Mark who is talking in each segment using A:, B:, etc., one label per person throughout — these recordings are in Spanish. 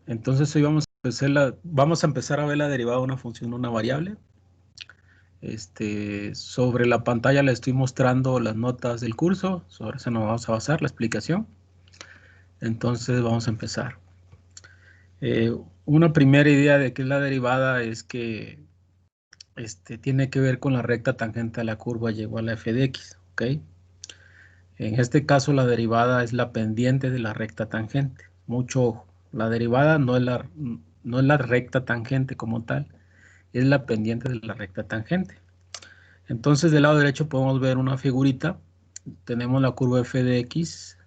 A: Entonces hoy vamos a empezar a ver la derivada de una función de una variable. Sobre la pantalla le estoy mostrando las notas del curso, sobre eso nos vamos a basar la explicación. Entonces vamos a empezar. Una primera idea de qué es la derivada es que tiene que ver con la recta tangente a la curva y igual a f de x, ¿ok? En este caso la derivada es la pendiente de la recta tangente. Mucho ojo, la derivada no es la recta tangente como tal, es la pendiente de la recta tangente. Entonces del lado derecho podemos ver una figurita. Tenemos la curva f de x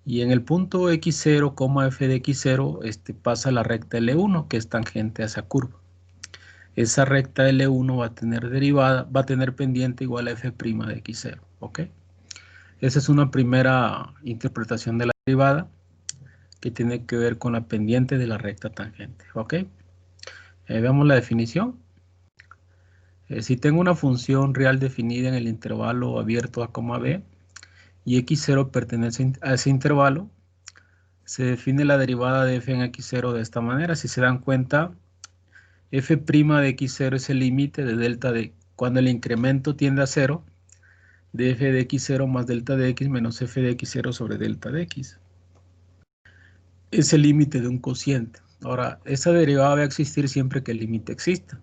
A: y en el punto x0, f de x0 pasa la recta L1 que es tangente a esa curva. Esa recta L1 va a tener derivada, va a tener pendiente igual a f' de x0, ¿ok? Esa es una primera interpretación de la derivada que tiene que ver con la pendiente de la recta tangente, ¿ok? Veamos la definición. Si tengo una función real definida en el intervalo abierto a, b, y x0 pertenece a ese intervalo, se define la derivada de f en x0 de esta manera. Si se dan cuenta, f' de x0 es el límite de delta de cuando el incremento tiende a 0, de f de x0 más delta de x menos f de x0 sobre delta de x. Es el límite de un cociente. Ahora, esa derivada va a existir siempre que el límite exista.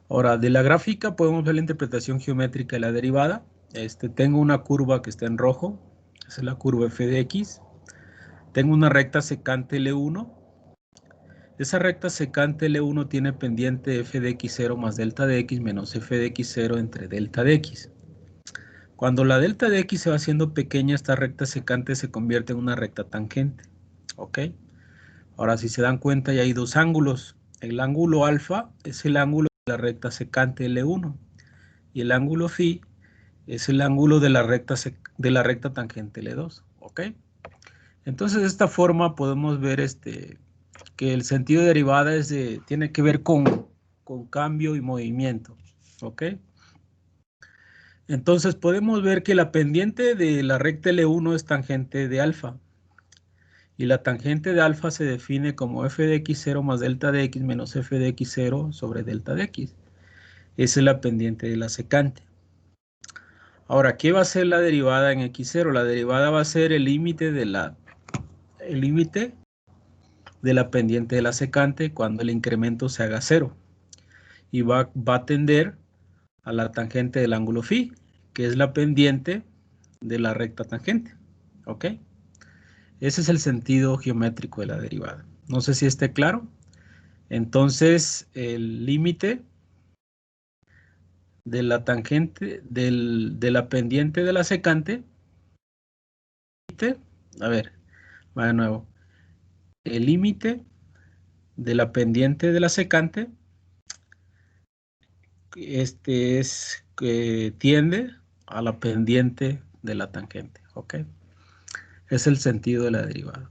A: Ahora, de la gráfica podemos ver la interpretación geométrica de la derivada. Tengo una curva que está en rojo, esa es la curva f de x. Tengo una recta secante L1. Esa recta secante L1 tiene pendiente f de x0 más delta de x menos f de x0 entre delta de x. Cuando la delta de x se va haciendo pequeña, esta recta secante se convierte en una recta tangente. ¿Ok? Ahora, si se dan cuenta, ya hay dos ángulos. El ángulo alfa es el ángulo de la recta secante L1 y el ángulo phi es el ángulo de la recta tangente L2. ¿Ok? Entonces, de esta forma podemos ver que el sentido de derivada tiene que ver con cambio y movimiento. ¿Ok? Entonces podemos ver que la pendiente de la recta L1 es tangente de alfa. Y la tangente de alfa se define como f de x0 más delta de x menos f de x0 sobre delta de x. Esa es la pendiente de la secante. Ahora, ¿qué va a ser la derivada en x0? La derivada va a ser el límite de la pendiente de la secante cuando el incremento se haga 0. Y va a tender a la tangente del ángulo phi, que es la pendiente de la recta tangente. ¿Ok? Ese es el sentido geométrico de la derivada. No sé si esté claro. Entonces, el límite de la tangente, de la pendiente de la secante, a ver, va de nuevo. El límite de la pendiente de la secante, es que tiende a la pendiente de la tangente, ¿ok? Es el sentido de la derivada.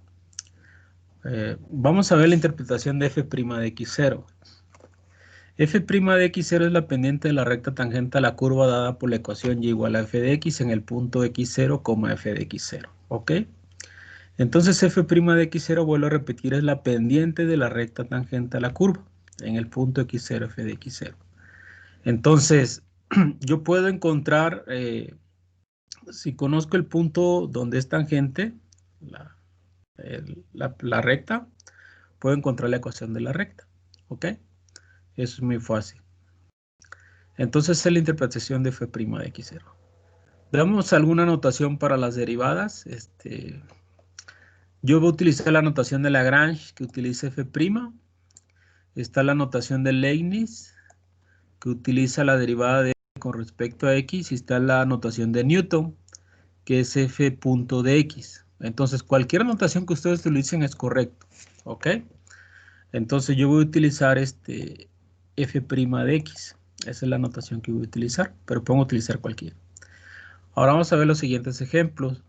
A: Vamos a ver la interpretación de f' de x0. f' de x0 es la pendiente de la recta tangente a la curva dada por la ecuación y igual a f de x en el punto x0, f de x0, ¿ok? Entonces f' de x0, vuelvo a repetir, es la pendiente de la recta tangente a la curva en el punto x0, f de x0. Entonces, yo puedo encontrar, si conozco el punto donde es tangente, la recta, puedo encontrar la ecuación de la recta, ¿ok? Eso es muy fácil. Entonces es la interpretación de f' de x0. Veamos alguna notación para las derivadas. Yo voy a utilizar la notación de Lagrange que utiliza f'. Está la notación de Leibniz que utiliza la derivada de f con respecto a x. Y está la notación de Newton que es f punto de x. Entonces cualquier notación que ustedes utilicen es correcto. ¿Ok? Entonces yo voy a utilizar f' de x. Esa es la notación que voy a utilizar, pero puedo utilizar cualquiera. Ahora vamos a ver los siguientes ejemplos.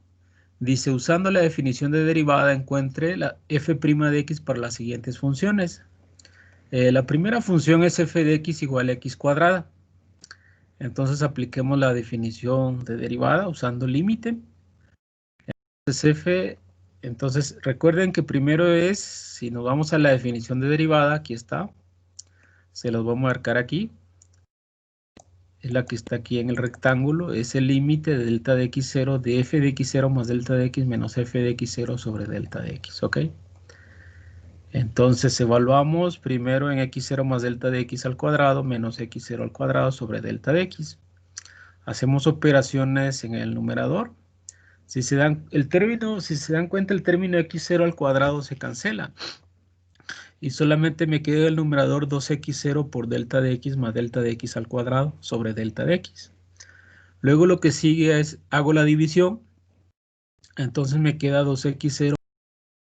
A: Dice, usando la definición de derivada, encuentre la f' de x para las siguientes funciones. La primera función es f de x igual a x cuadrada. Entonces apliquemos la definición de derivada usando límite. Entonces f Entonces, recuerden que primero es, si nos vamos a la definición de derivada, aquí está, se los voy a marcar aquí, es la que está aquí en el rectángulo, es el límite de delta de x0 de f de x0 más delta de x menos f de x0 sobre delta de x, ¿ok? Entonces evaluamos primero en x0 más delta de x al cuadrado menos x0 al cuadrado sobre delta de x. Hacemos operaciones en el numerador. Si se dan cuenta, el término x0 al cuadrado se cancela. Y solamente me queda el numerador 2x0 por delta de x más delta de x al cuadrado sobre delta de x. Luego lo que sigue es, hago la división. Entonces me queda 2x0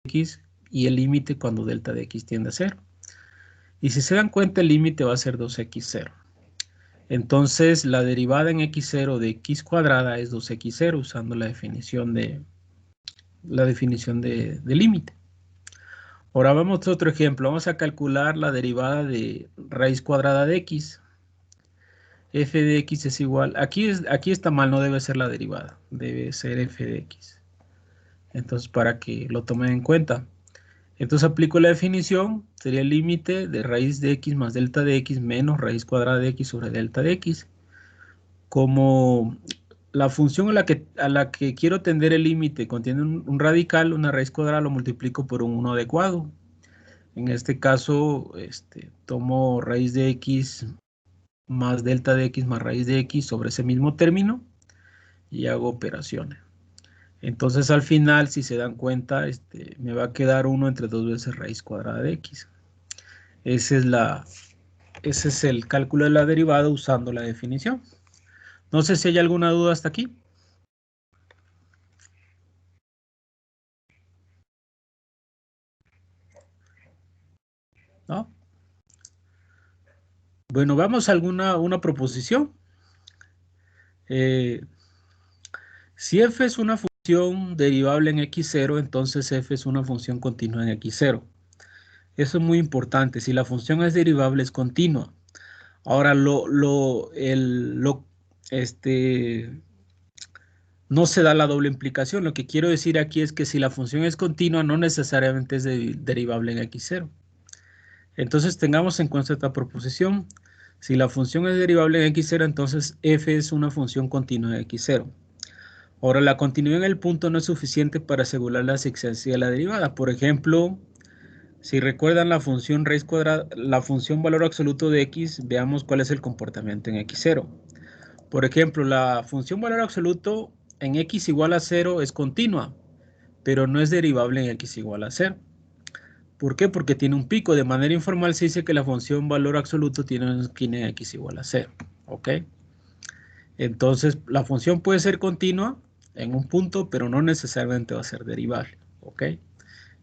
A: x y el límite cuando delta de x tiende a 0. Y si se dan cuenta, el límite va a ser 2x0. Entonces la derivada en x0 de x cuadrada es 2x0 usando la definición de límite. Ahora vamos a otro ejemplo. Vamos a calcular la derivada de raíz cuadrada de x. F de x es igual. Aquí está mal, no debe ser la derivada. Debe ser f de x. Entonces, para que lo tomen en cuenta. Entonces aplico la definición. Sería el límite de raíz de x más delta de x menos raíz cuadrada de x sobre delta de x. Como la función a la que quiero tender el límite contiene un radical, una raíz cuadrada, lo multiplico por un 1 adecuado. En este caso, tomo raíz de x más delta de x más raíz de x sobre ese mismo término y hago operaciones. Entonces al final, si se dan cuenta, me va a quedar 1 entre 2 veces raíz cuadrada de x. Ese es el cálculo de la derivada usando la definición. No sé si hay alguna duda hasta aquí. ¿No? Bueno, vamos a una proposición. Si f es una función derivable en x0, entonces f es una función continua en x0. Eso es muy importante. Si la función es derivable, es continua. Ahora, no se da la doble implicación. Lo que quiero decir aquí es que si la función es continua, no necesariamente es derivable en x0. Entonces, tengamos en cuenta esta proposición. Si la función es derivable en x0, entonces f es una función continua en x0. Ahora, la continuidad en el punto no es suficiente para asegurar la existencia de la derivada. Por ejemplo, si recuerdan la función raíz cuadrada, la función valor absoluto de x, veamos cuál es el comportamiento en x0. Por ejemplo, la función valor absoluto en x igual a 0 es continua, pero no es derivable en x igual a 0. ¿Por qué? Porque tiene un pico. De manera informal se dice que la función valor absoluto tiene una esquina en x igual a 0. ¿Ok? Entonces, la función puede ser continua en un punto, pero no necesariamente va a ser derivable. ¿Ok?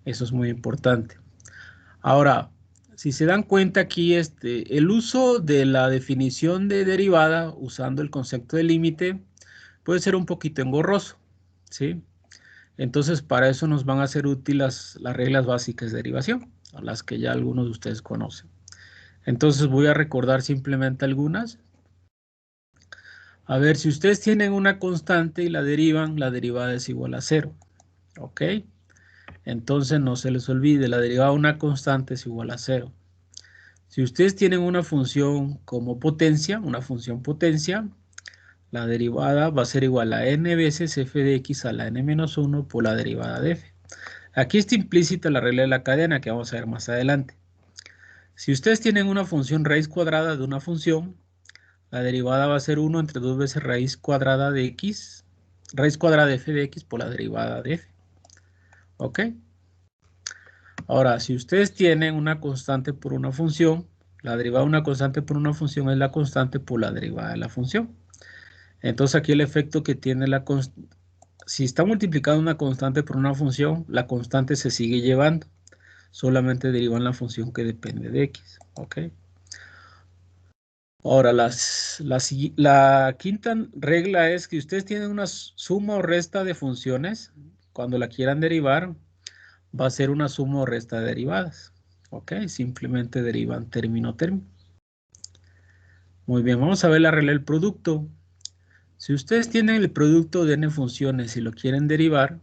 A: Eso es muy importante. Ahora, si se dan cuenta aquí, el uso de la definición de derivada usando el concepto de límite puede ser un poquito engorroso, ¿sí? Entonces, para eso nos van a ser útiles las reglas básicas de derivación, a las que ya algunos de ustedes conocen. Entonces, voy a recordar simplemente algunas. A ver, si ustedes tienen una constante y la derivan, la derivada es igual a 0, ¿ok? Entonces, no se les olvide, la derivada de una constante es igual a 0. Si ustedes tienen una función como potencia, una función potencia, la derivada va a ser igual a n veces f de x a la n-1 por la derivada de f. Aquí está implícita la regla de la cadena que vamos a ver más adelante. Si ustedes tienen una función raíz cuadrada de una función, la derivada va a ser 1 entre 2 veces raíz cuadrada de x, raíz cuadrada de f de x por la derivada de f. ¿Ok? Ahora, si ustedes tienen una constante por una función, la derivada de una constante por una función es la constante por la derivada de la función. Entonces aquí el efecto que tiene si está multiplicando una constante por una función, la constante se sigue llevando. Solamente derivan la función que depende de x. ¿Ok? Ahora, la quinta regla es que ustedes tienen una suma o resta de funciones. Cuando la quieran derivar, va a ser una suma o resta de derivadas. ¿Ok? Simplemente derivan término. Muy bien, vamos a ver la regla del producto. Si ustedes tienen el producto de n funciones y lo quieren derivar,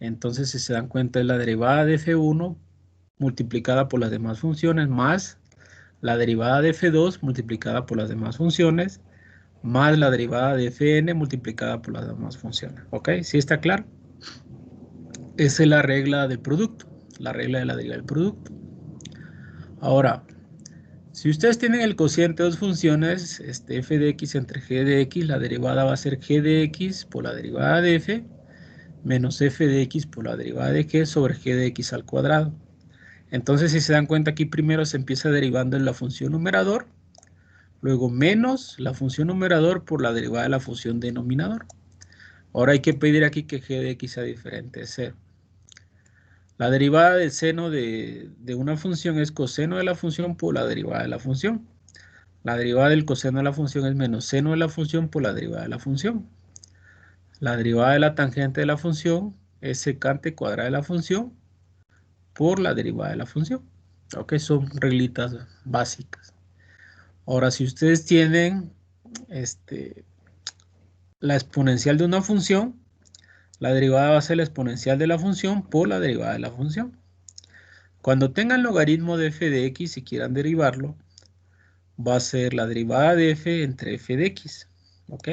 A: Entonces, si se dan cuenta, es la derivada de f1 multiplicada por las demás funciones más la derivada de f2 multiplicada por las demás funciones más la derivada de fn multiplicada por las demás funciones. ¿Ok? ¿Sí está claro? Esa es la regla del producto, la regla de la derivada del producto. Ahora, si ustedes tienen el cociente de dos funciones, f de x entre g de x, la derivada va a ser g de x por la derivada de f menos f de x por la derivada de g sobre g de x al cuadrado. Entonces, si se dan cuenta, aquí primero se empieza derivando en la función numerador, luego menos la función numerador por la derivada de la función denominador. Ahora hay que pedir aquí que g de x sea diferente de 0. La derivada del seno de una función es coseno de la función por la derivada de la función. La derivada del coseno de la función es menos seno de la función por la derivada de la función. La derivada de la tangente de la función es secante cuadrada de la función por la derivada de la función. Ok, son reglitas básicas. Ahora, si ustedes tienen la exponencial de una función, la derivada va a ser la exponencial de la función por la derivada de la función. Cuando tengan logaritmo de f de x y quieran derivarlo, va a ser la derivada de f entre f de x. ¿Ok?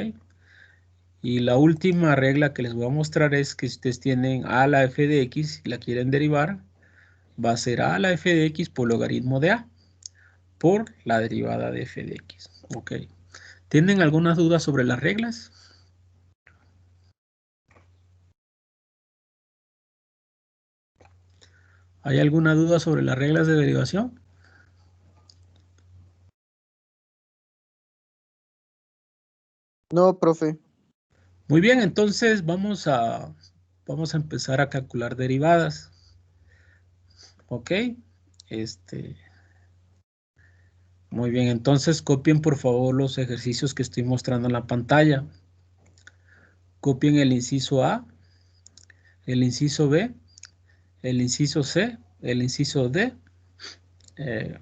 A: Y la última regla que les voy a mostrar es que si ustedes tienen a la f de x y la quieren derivar, va a ser a la f de x por logaritmo de a por la derivada de f de x. ¿Ok? ¿Tienen algunas dudas sobre las reglas? ¿Hay alguna duda sobre las reglas de derivación?
B: No, profe.
A: Muy bien, entonces vamos a empezar a calcular derivadas. ¿Ok? Este, muy bien, entonces copien por favor los ejercicios que estoy mostrando en la pantalla. Copien el inciso A, el inciso B, el inciso C, el inciso D, eh,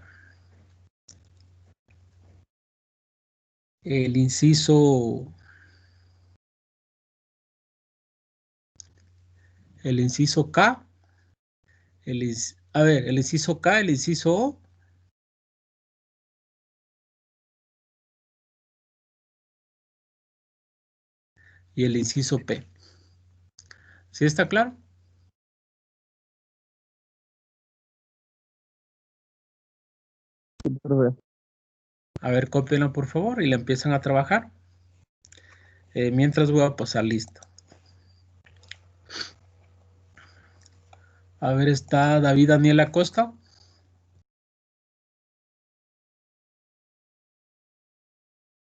A: el inciso, el inciso K, a ver, el inciso K, el inciso O y el inciso P. ¿Sí está claro?
B: Profe.
A: A ver, cópienla por favor y la empiezan a trabajar. Mientras voy a pasar lista. A ver, está David Daniel Acosta.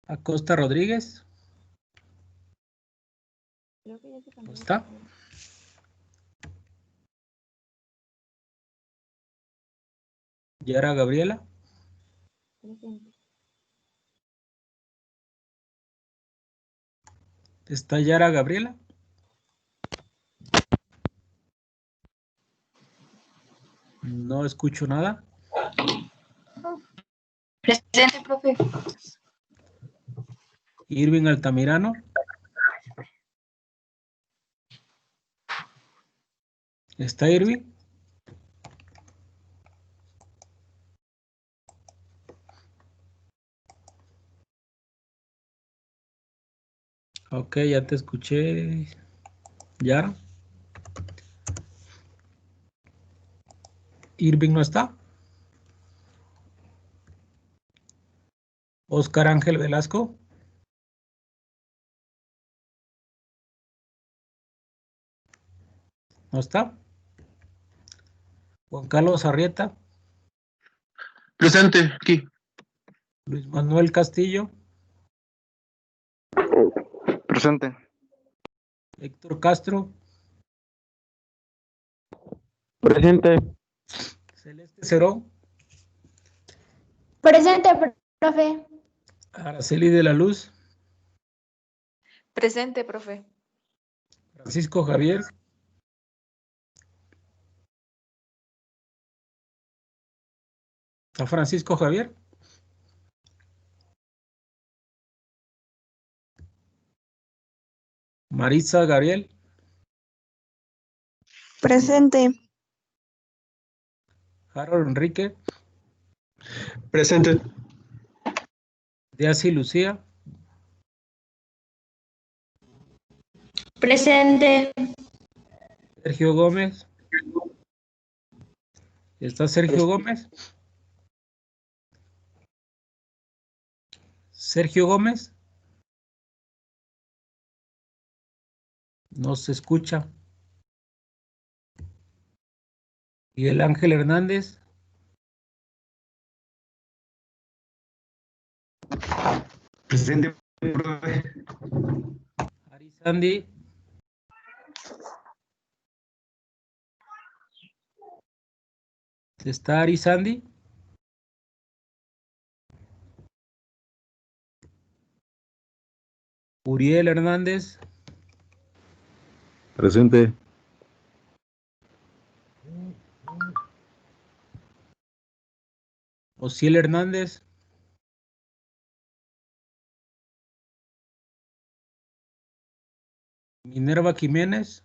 A: Acosta Rodríguez. ¿No está? Yara Gabriela. ¿Está Yara Gabriela? No escucho nada.
C: Presente, profe.
A: Irving Altamirano. ¿Está Irving? Ok, ya te escuché. Yara. Irving no está. Oscar Ángel Velasco. No está. Juan Carlos Arrieta.
D: Presente, aquí.
A: Luis Manuel Castillo.
B: Presente.
A: Héctor Castro.
B: Presente.
A: Celeste Cerón.
E: Presente, profe.
A: Araceli de la Luz.
C: Presente, profe.
A: Francisco Javier. ¿Está Francisco Javier? Maritza Gabriel.
D: Presente.
A: Harold Enrique,
E: Presente.
A: Daisy Lucía,
C: Presente.
A: Sergio Gómez. ¿Está Sergio Gómez? Sergio Gómez. No se escucha. Miguel Ángel Hernández.
E: Presente, profe.
A: Ari Sandy. ¿Está Ari Sandy? Uriel Hernández.
B: Presente.
A: Osiel Hernández. Minerva Jiménez.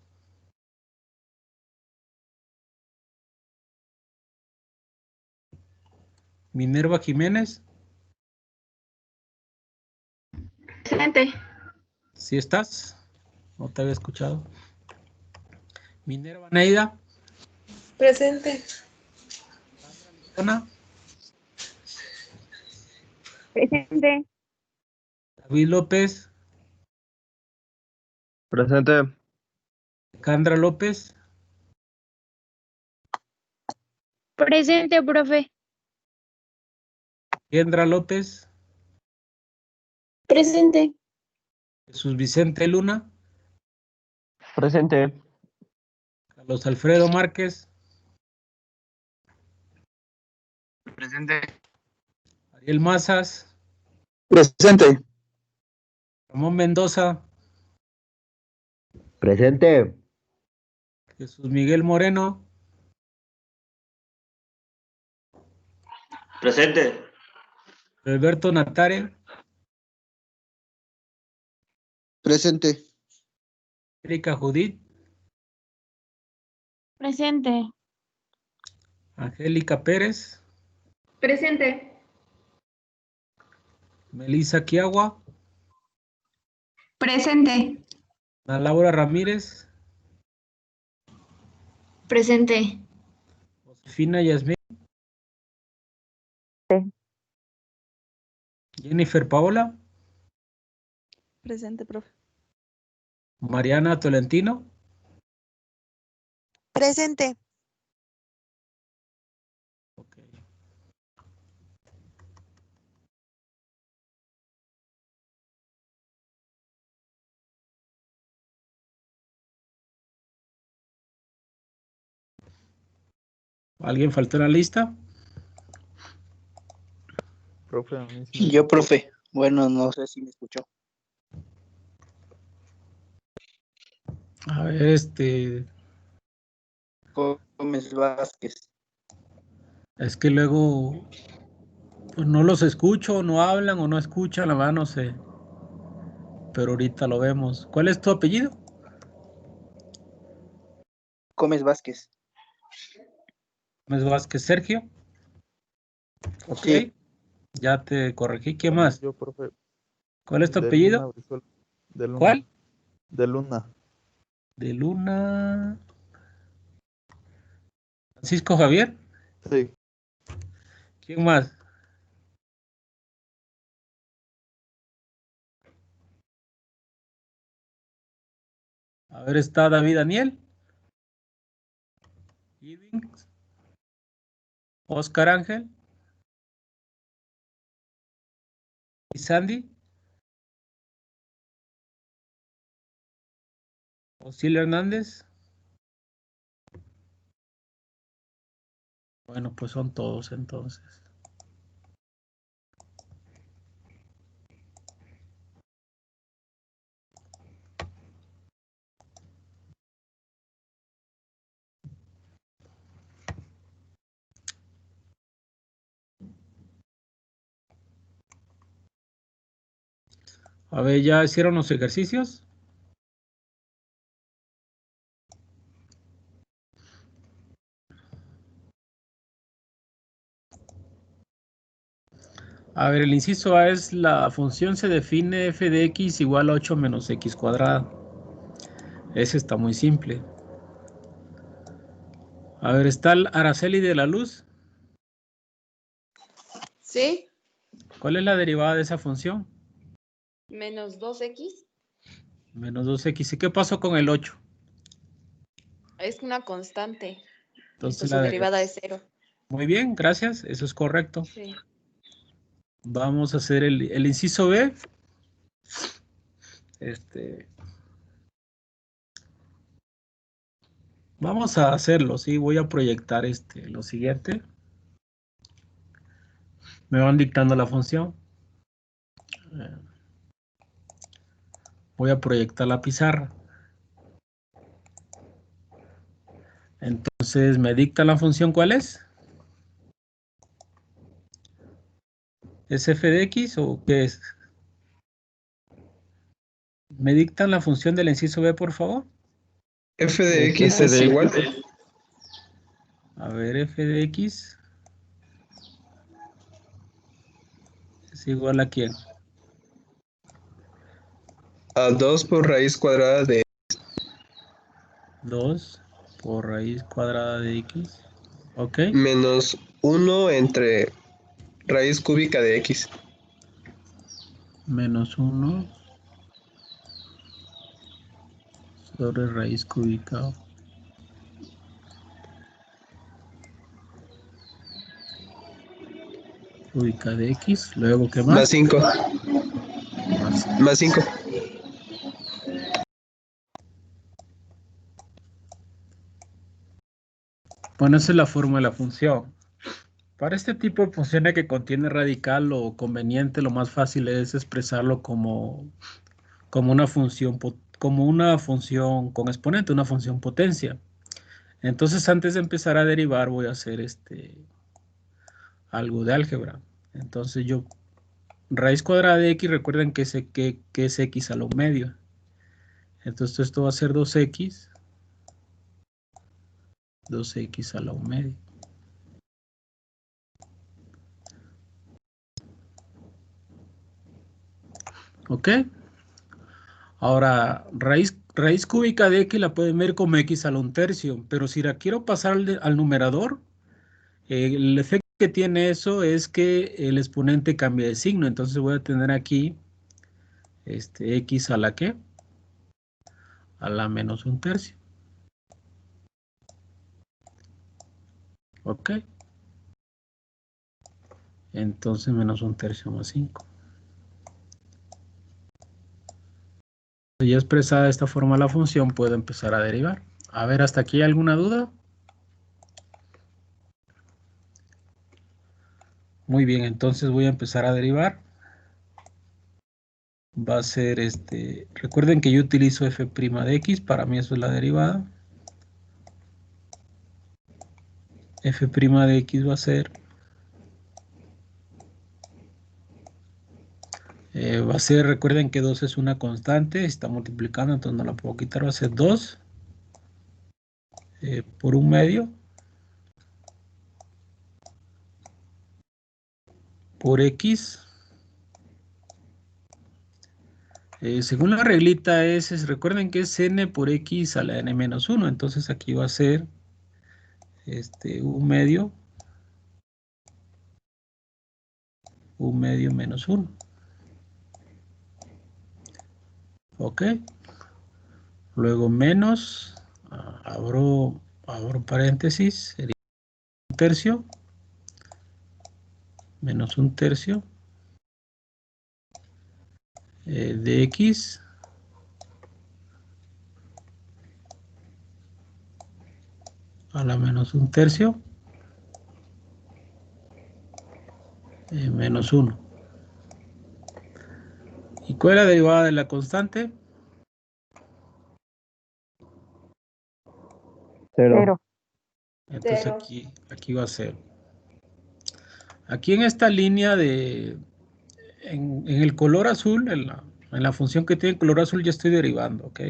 A: Minerva Jiménez.
C: Presente.
A: ¿Sí estás? No te había escuchado. Minerva Neida.
C: Presente.
A: Licona.
D: Presente.
A: David López.
B: Presente.
A: Alejandra López.
D: Presente, profe.
A: Kendra López.
C: Presente.
A: Jesús Vicente Luna.
B: Presente.
A: Carlos Alfredo Márquez.
B: Presente.
A: Ariel Mazas.
B: Presente.
A: Ramón Mendoza.
B: Presente.
A: Jesús Miguel Moreno.
E: Presente.
A: Alberto Natare.
B: Presente.
A: Erika Judith.
D: Presente.
A: Angélica Pérez.
C: Presente.
A: Melissa Quiagua.
C: Presente.
A: Ana Laura Ramírez.
C: Presente.
A: Josefina Yasmín.
D: Sí.
A: Jennifer Paola.
F: Presente, profe.
A: Mariana Tolentino.
F: Presente.
A: Ok. ¿Alguien faltó en la lista?
B: Profe, a mí sí me-
G: Yo, profe. Bueno, no sé si me escuchó.
A: A ver,
G: Gómez Vázquez.
A: es que luego pues no los escucho, no hablan o no escuchan, la verdad no sé. Pero ahorita lo vemos. ¿Cuál es tu apellido?
G: Gómez Vázquez.
A: Gómez Vázquez Sergio. Ok.
G: Sí.
A: Ya te corregí. ¿Qué más?
B: Yo, profe.
A: ¿Cuál es tu
B: De
A: apellido?
B: Luna Brizuela. De Luna.
A: ¿Cuál?
B: De Luna.
A: De Luna. Francisco Javier.
B: Sí.
A: ¿Quién más? A ver, está David Daniel. Giddings. Oscar Ángel. ¿Y Sandy? Osiel Hernández. Bueno, pues son todos entonces. A ver, ¿ya hicieron los ejercicios? A ver, el inciso A es la función se define f de x igual a 8 menos x cuadrado. Ese está muy simple. A ver, ¿está el Araceli de la luz?
F: Sí,
A: ¿Cuál es la derivada de esa función?
F: menos 2x
A: Menos 2x. ¿Y qué pasó con el 8?
F: es una constante.
A: Entonces
F: Su derivada es 0.
A: Muy bien, gracias. Eso es correcto.
F: Sí.
A: Vamos a hacer el inciso B. Vamos a hacerlo, ¿sí? Voy a proyectar lo siguiente. Me van dictando la función. Voy a proyectar la pizarra. Entonces, ¿me dicta la función cuál es? ¿Es f de x o qué es? ¿Me dictan la función del inciso B, por favor?
E: F de X es igual.
A: A ver, f de x es igual a ¿quién?
E: A 2 por raíz cuadrada de
A: 2 por raíz cuadrada de x. ¿Ok?
E: menos 1 entre raíz cúbica de X.
A: Menos 1 sobre raíz cúbica. Cúbica de x. Luego, ¿qué más?
E: Más 5. Más 5.
A: Bueno, esa es la forma de la función. Para este tipo de funciones que contiene radical o conveniente, lo más fácil es expresarlo como una función con exponente, una función potencia. Entonces, antes de empezar a derivar, voy a hacer algo de álgebra. Entonces, raíz cuadrada de x, recuerden que es x a lo medio. Entonces, esto va a ser 2x a la medio. ¿Ok? Ahora, raíz cúbica de x la pueden ver como x a la 1/3, pero si la quiero pasar al numerador, el efecto que tiene eso es que el exponente cambia de signo. Entonces voy a tener aquí x a la ¿qué? A la menos 1/3. ¿Ok? Entonces menos 1/3 más 5. Ya expresada de esta forma la función, puedo empezar a derivar. A ver, ¿hasta aquí alguna duda? Muy bien, entonces voy a empezar a derivar. Va a ser recuerden que yo utilizo f' de x, para mí eso es la derivada. F' de x va a ser recuerden que 2 es una constante, está multiplicando, entonces no la puedo quitar, va a ser 2 por 1/2 por x. Según la reglita recuerden que es n por x a la n menos 1, entonces aquí va a ser 1/2 menos 1. Ok. Luego menos, abro paréntesis, sería 1/3, menos 1/3 de x a la menos 1/3 menos 1. ¿Y cuál es la derivada de la constante?
B: 0.
A: Entonces
F: Cero.
A: aquí va a ser. Aquí en esta línea en el color azul, en la función que tiene color azul, ya estoy derivando, ¿ok?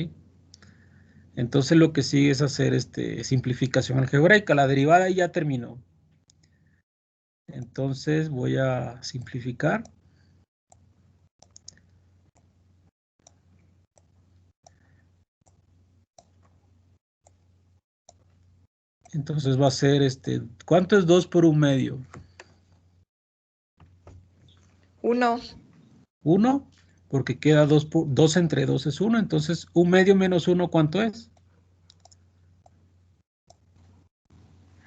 A: Entonces lo que sigue es hacer simplificación algebraica. La derivada ya terminó. Entonces voy a simplificar. Entonces va a ser ¿cuánto es 2 por 1/2?
F: 1.
A: 1, porque queda 2 entre 2 es 1, entonces 1/2 menos 1, ¿cuánto es?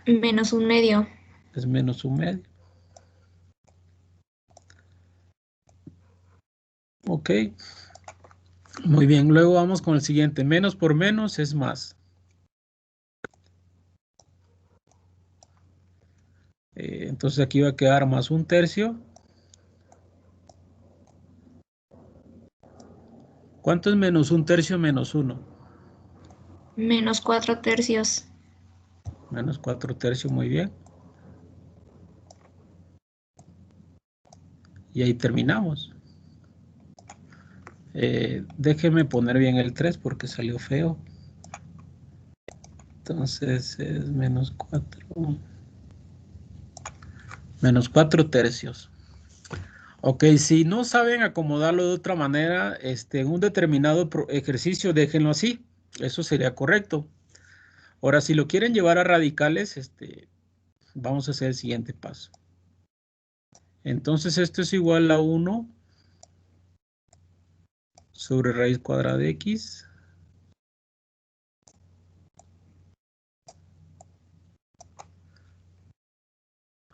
C: Menos 1/2.
A: Es menos 1/2. Ok. Muy bien, luego vamos con el siguiente. Menos por menos es más. Entonces aquí va a quedar más 1/3. ¿Cuánto es menos 1/3 menos 1?
C: Menos 4/3.
A: Menos 4/3, muy bien. Y ahí terminamos. Déjeme poner bien el 3 porque salió feo. Entonces es menos 4. Menos 4/3. Ok, si no saben acomodarlo de otra manera, en un determinado ejercicio, déjenlo así. Eso sería correcto. Ahora, si lo quieren llevar a radicales, vamos a hacer el siguiente paso. Entonces, esto es igual a 1 sobre raíz cuadrada de x.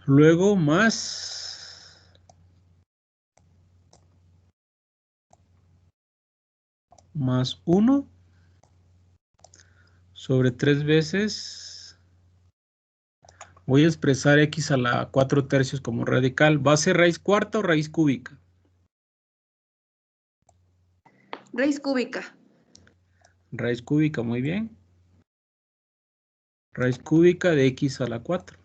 A: Luego más 1 sobre 3 veces. Voy a expresar x a la 4/3 como radical. ¿Va a ser raíz cuarta o raíz cúbica?
F: Raíz cúbica.
A: Raíz cúbica, muy bien. Raíz cúbica de x a la 4.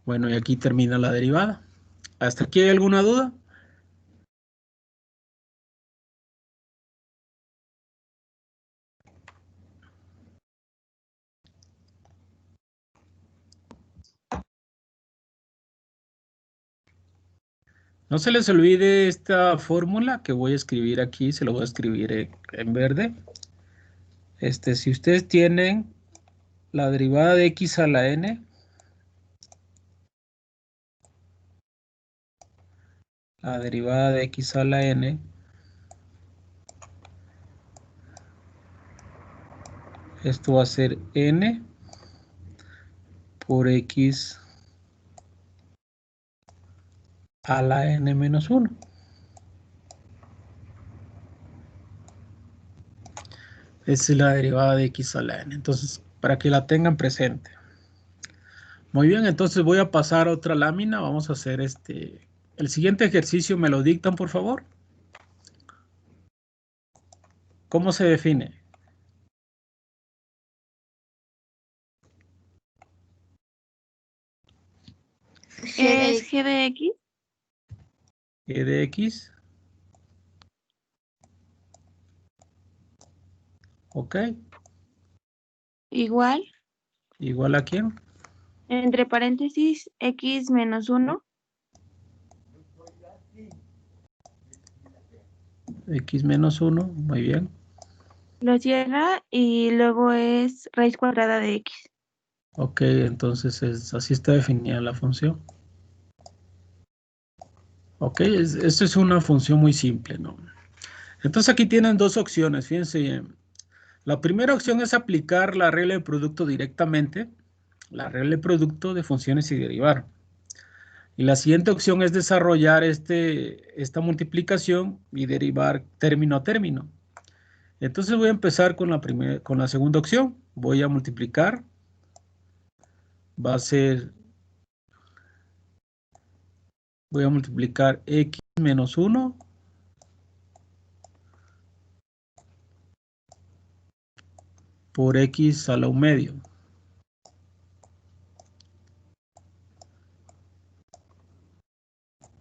A: Bueno, y aquí termina la derivada. ¿Hasta aquí hay alguna duda? No se les olvide esta fórmula que voy a escribir aquí, se lo voy a escribir en verde. Si ustedes tienen la derivada de x a la n, la derivada de x a la n, esto va a ser n por x a la n menos 1. Esa es la derivada de x a la n. Entonces, para que la tengan presente. Muy bien, entonces voy a pasar a otra lámina. Vamos a hacer el siguiente ejercicio. ¿Me lo dictan, por favor? ¿Cómo se define?
D: ¿Es g de x?
A: E de x. Ok.
D: Igual,
A: ¿Igual a quién?
D: entre paréntesis, x menos 1.
A: X menos 1. Muy bien.
D: Lo cierra y luego es raíz cuadrada de x.
A: Ok, entonces así está definida la función. Ok, esto es una función muy simple, ¿no? Entonces aquí tienen dos opciones, fíjense bien. La primera opción es aplicar la regla de producto directamente, la regla de producto de funciones y derivar. Y la siguiente opción es desarrollar esta multiplicación y derivar término a término. Entonces voy a empezar con la segunda opción. Voy a multiplicar. Va a ser, voy a multiplicar x menos 1 por x a la 1/2.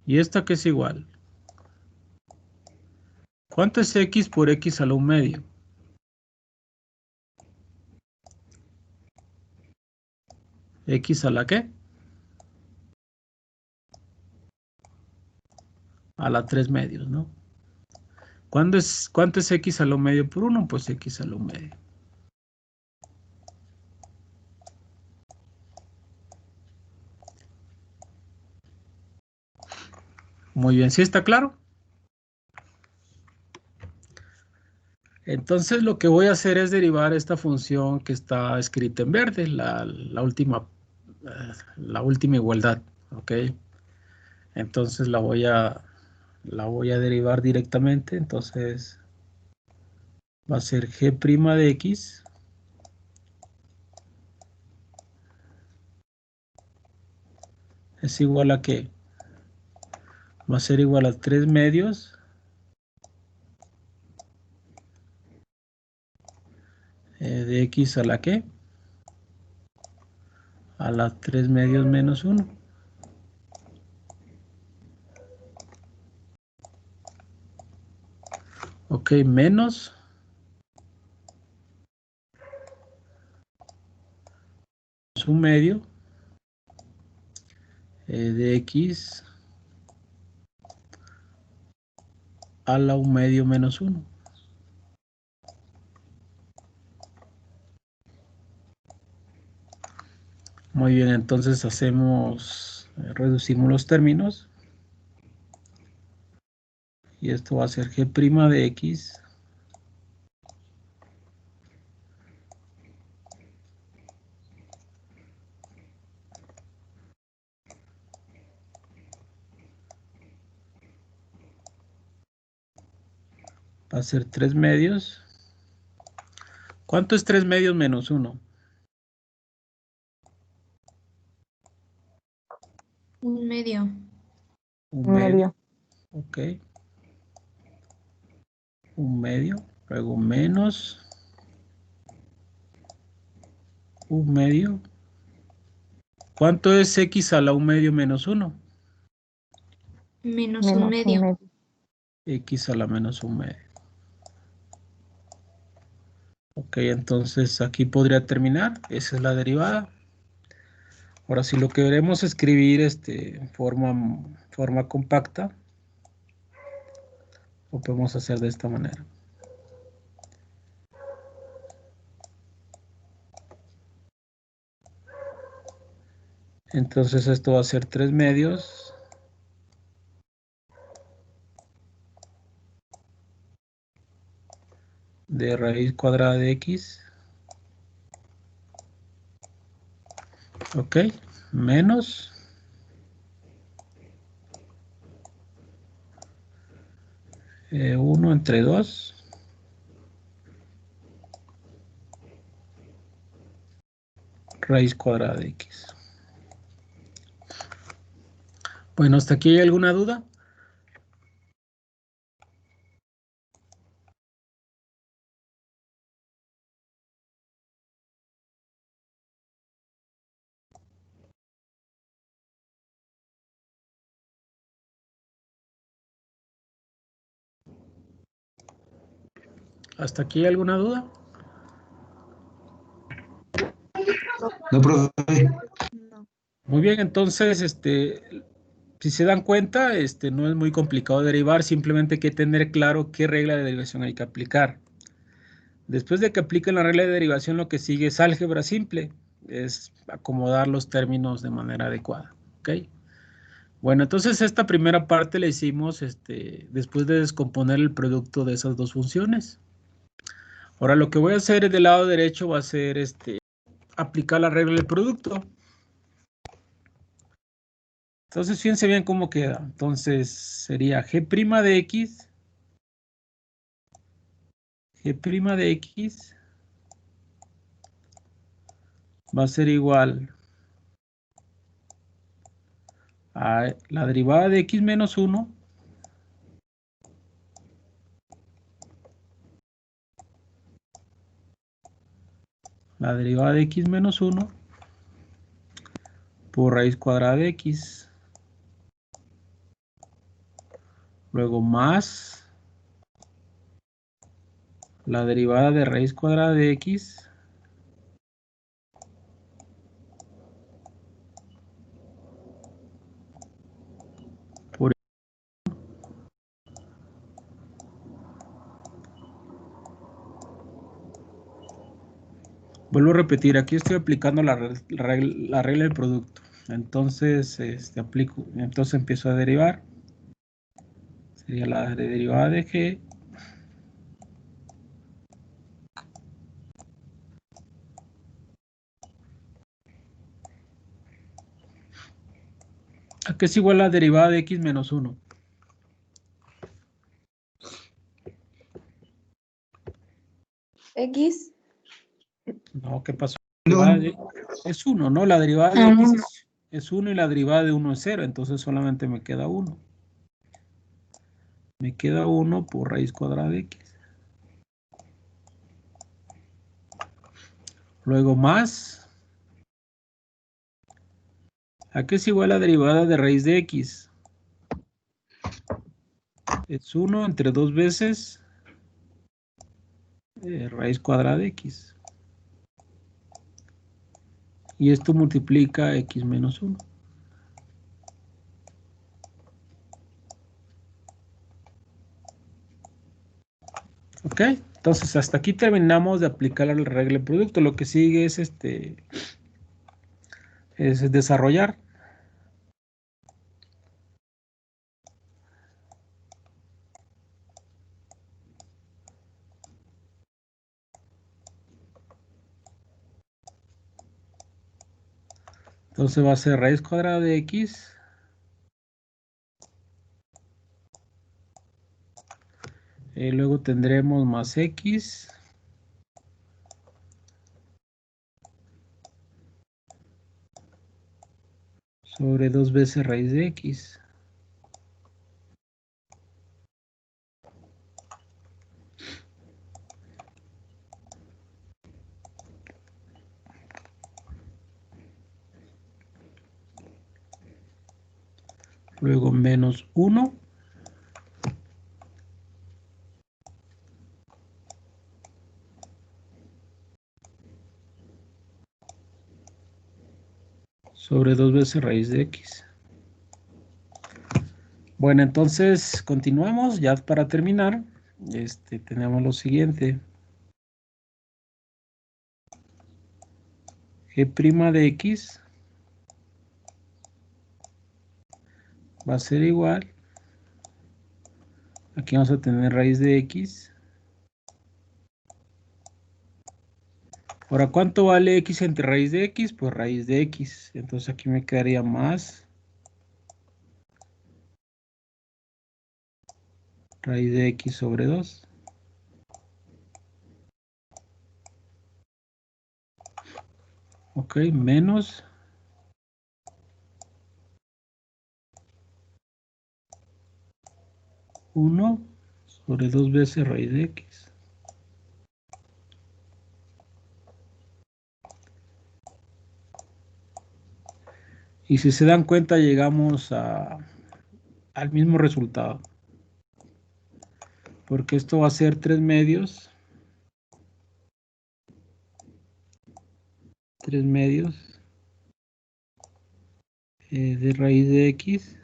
A: ¿Y esta qué es igual? ¿Cuánto es x por x a la 1/2? X a la ¿qué? A la 3 medios, ¿no? ¿Cuánto es X a lo medio por 1? Pues X a lo medio. Muy bien, ¿sí está claro? Entonces lo que voy a hacer es derivar esta función que está escrita en verde, la última igualdad, ¿ok? Entonces la voy a derivar directamente, entonces va a ser g' de x es igual a ¿qué? Va a ser igual a 3 medios de x a la ¿qué? A la 3 medios menos 1. Ok, menos un medio de x a la 1 medio menos 1. Muy bien, entonces reducimos los términos. Y esto va a ser g' de x va a ser 3 medios. ¿Cuánto es 3 medios menos 1?
C: 1 medio.
A: 1 medio. Ok. 1 medio. Luego menos 1 medio. ¿Cuánto es x a la 1 medio menos 1?
C: Menos 1 medio.
A: X a la menos 1 medio. Ok, entonces aquí podría terminar. Esa es la derivada. Ahora, si lo queremos escribir en forma compacta, lo podemos hacer de esta manera. Entonces esto va a ser 3 medios de raíz cuadrada de x. Ok, menos 1 entre 2 raíz cuadrada de x. Bueno, ¿hasta aquí hay alguna duda? ¿Hasta aquí hay alguna duda?
E: No, profe.
F: No.
A: Muy bien, entonces, si se dan cuenta, no es muy complicado derivar, simplemente hay que tener claro qué regla de derivación hay que aplicar. Después de que apliquen la regla de derivación, lo que sigue es álgebra simple, es acomodar los términos de manera adecuada, ¿ok? Bueno, entonces esta primera parte la hicimos después de descomponer el producto de esas dos funciones. Ahora lo que voy a hacer del lado derecho va a ser aplicar la regla del producto. Entonces fíjense bien cómo queda. Entonces sería g' de x va a ser igual a la derivada de x menos 1 la derivada de x menos 1 por raíz cuadrada de x, luego más la derivada de raíz cuadrada de x Vuelvo a repetir, aquí estoy aplicando la regla del producto. Entonces, entonces empiezo a derivar. Sería la derivada de G. ¿A qué es igual la derivada de X menos 1?
F: X.
A: No, ¿qué pasó?
E: No.
A: Es 1, ¿no? La derivada de X es 1 y la derivada de 1 es 0. Entonces solamente me queda 1. Me queda 1 por raíz cuadrada de X. Luego más. ¿A qué es igual la derivada de raíz de X? Es 1 entre 2 veces raíz cuadrada de X. Y esto multiplica X menos 1. Ok, entonces hasta aquí terminamos de aplicar la regla de producto. Lo que sigue es es desarrollar. Entonces va a ser raíz cuadrada de X. Luego tendremos más X. Sobre 2 veces raíz de X. Luego menos 1. Sobre 2 veces raíz de X. Bueno, entonces continuamos. Ya para terminar, tenemos lo siguiente. G' de X va a ser igual. Aquí vamos a tener raíz de X. Ahora, ¿cuánto vale X entre raíz de X? Pues raíz de X. Entonces aquí me quedaría más raíz de X sobre 2. Ok, menos uno sobre 2 veces raíz de X. Y si se dan cuenta, llegamos al mismo resultado. Porque esto va a ser 3 medios. 3 medios de raíz de X.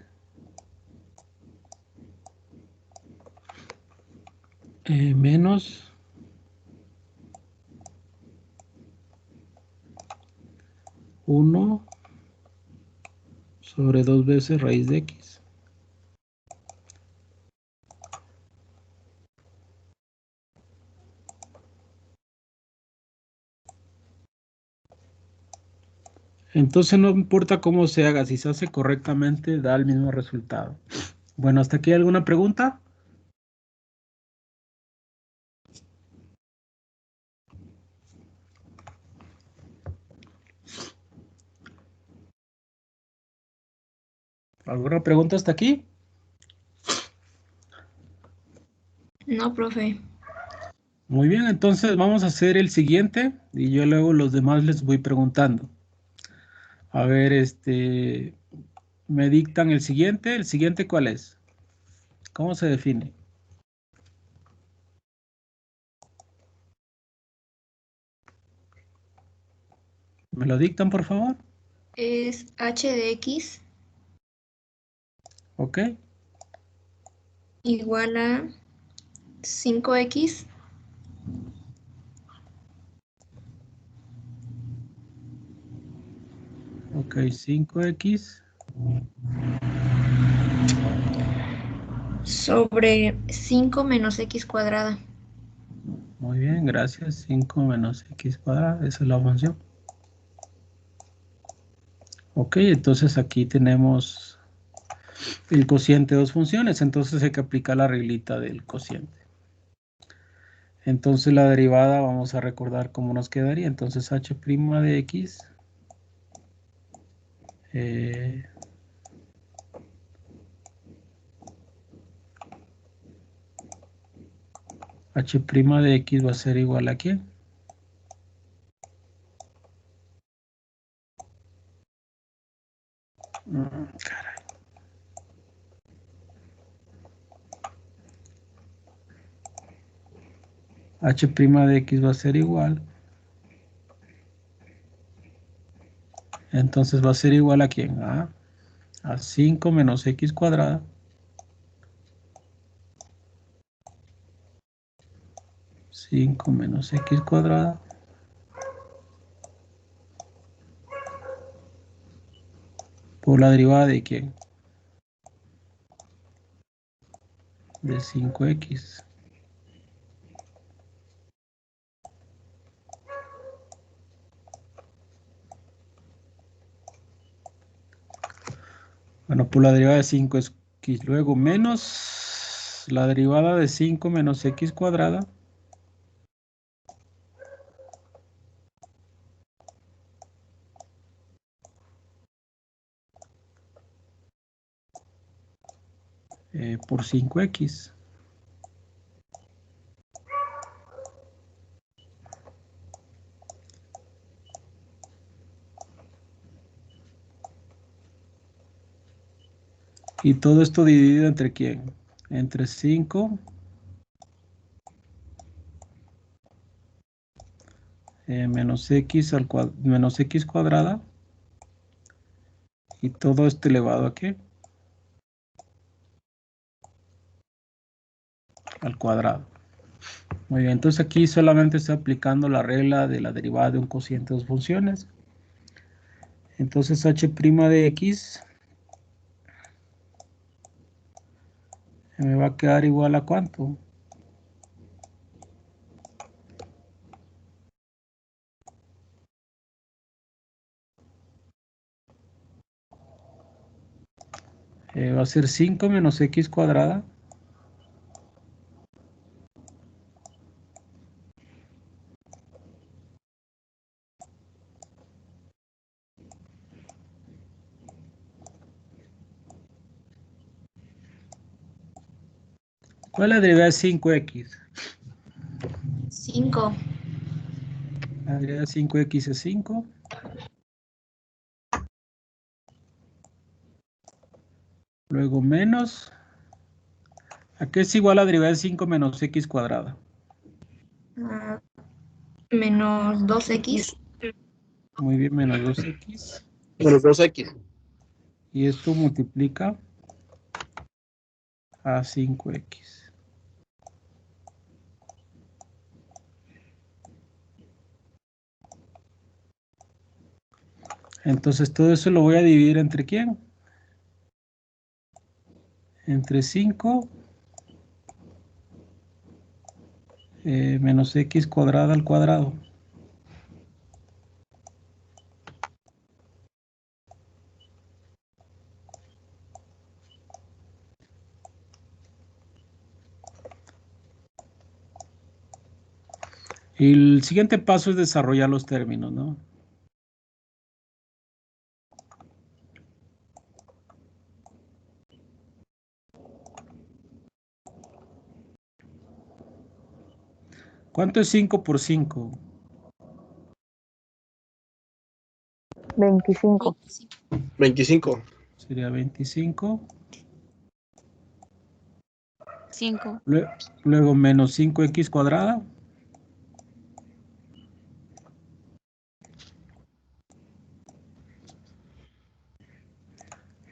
A: Menos 1 sobre 2 veces raíz de X. Entonces no importa cómo se haga, si se hace correctamente da el mismo resultado. Bueno, ¿hasta aquí hay alguna pregunta? ¿Alguna pregunta hasta aquí?
C: No, profe.
A: Muy bien, entonces vamos a hacer el siguiente y yo luego los demás les voy preguntando. A ver, me dictan el siguiente. ¿El siguiente cuál es? ¿Cómo se define? ¿Me lo dictan, por favor?
C: Es h de x
A: Ok.
C: igual a 5x
A: Ok, 5x.
C: Sobre 5 menos x cuadrada.
A: Muy bien, gracias. 5 menos x cuadrada, esa es la función. Ok, entonces aquí tenemos el cociente de dos funciones, entonces hay que aplicar la reglita del cociente. Entonces la derivada vamos a recordar cómo nos quedaría. Entonces h' de x h' de x va a ser igual a ¿quién? Caray. H' de x va a ser igual. Entonces va a ser igual a ¿quién? A 5 menos x cuadrada. Cinco menos x cuadrada. Por la derivada de ¿quién? De 5x. Bueno, por la derivada de 5 es x, luego menos la derivada de 5 menos x cuadrada. Por 5x. Y todo esto dividido entre ¿quién? Entre 5 menos x menos x cuadrada. Y todo esto elevado a ¿qué? Al cuadrado. Muy bien, entonces aquí solamente estoy aplicando la regla de la derivada de un cociente de dos funciones. Entonces h' de x me va a quedar igual a ¿cuánto? Va a ser 5 menos x cuadrada. ¿Cuál es la derivada de 5x?
C: 5.
A: La derivada de 5x es 5. Luego menos. ¿A qué es igual la derivada de 5 menos x cuadrada?
C: Menos 2x.
A: Muy bien, menos 2x.
E: Menos 2x.
A: Y esto multiplica a 5x. Entonces todo eso lo voy a dividir entre ¿quién? Entre 5 menos x cuadrada al cuadrado. Y el siguiente paso es desarrollar los términos, ¿no? ¿Cuánto es 5 por 5?
D: 25.
E: 25.
A: Sería 25.
D: 5.
A: Luego menos 5x cuadrada.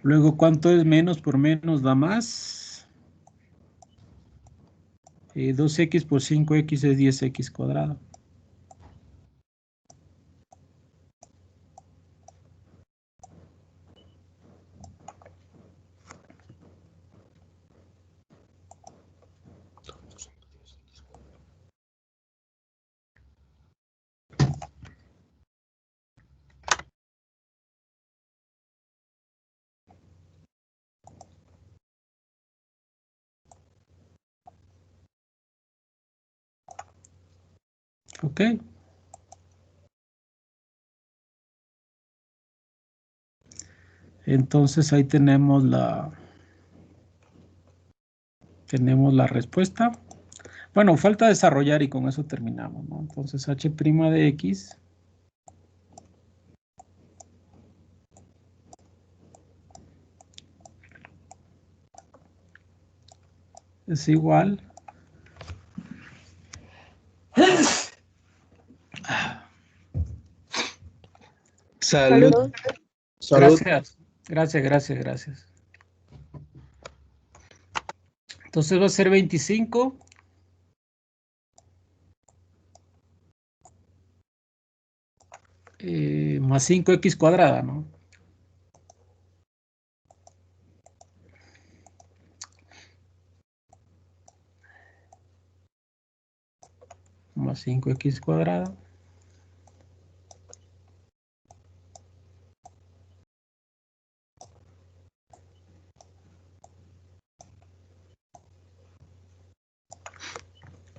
A: Luego, ¿cuánto es menos por menos da más? 2x por 5x es 10x cuadrado. Ok. Entonces ahí tenemos la respuesta. Bueno, falta desarrollar y con eso terminamos, ¿no? Entonces h' de x es igual.
E: Salud.
B: Salud.
A: Gracias. Entonces va a ser 25 más 5x cuadrada, ¿no? Más 5x cuadrada.